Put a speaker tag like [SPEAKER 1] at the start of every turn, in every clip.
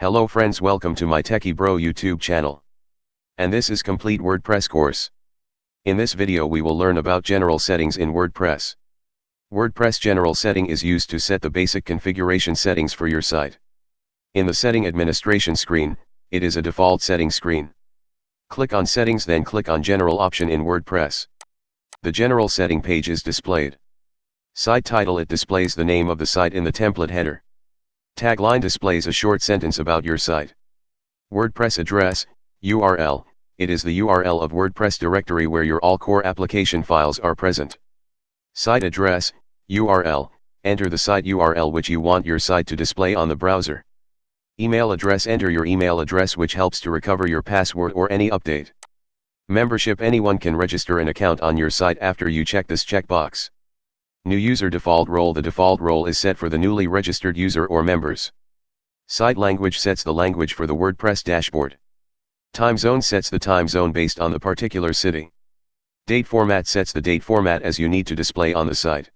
[SPEAKER 1] Hello friends, welcome to my Techie Bro YouTube channel. And this is complete WordPress course. In this video we will learn about general settings in WordPress. WordPress general setting is used to set the basic configuration settings for your site. In the setting administration screen, it is a default setting screen. Click on settings, then click on general option in WordPress. The general setting page is displayed. Site title, it displays the name of the site in the template header. Tagline displays a short sentence about your site. WordPress address, URL, it is the URL of WordPress directory where your all core application files are present. Site address, URL, enter the site URL which you want your site to display on the browser. Email address, enter your email address which helps to recover your password or any update. Membership, anyone can register an account on your site after you check this checkbox. New user default role, the default role is set for the newly registered user or members. Site language sets the language for the WordPress dashboard. Time zone sets the time zone based on the particular city. Date format sets the date format as you need to display on the site.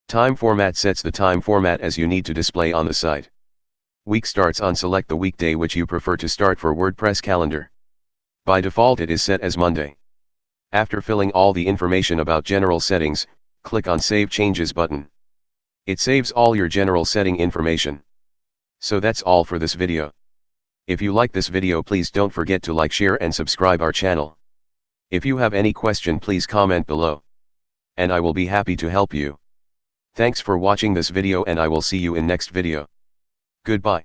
[SPEAKER 1] Time format sets the time format as you need to display on the site. Week starts on, select the weekday which you prefer to start for WordPress calendar. By default it is set as Monday. After filling all the information about general settings, click on Save Changes button. It saves all your general setting information. So that's all for this video. If you like this video, please don't forget to like, share and subscribe our channel. If you have any question, please comment below. And I will be happy to help you. Thanks for watching this video and I will see you in next video. Goodbye.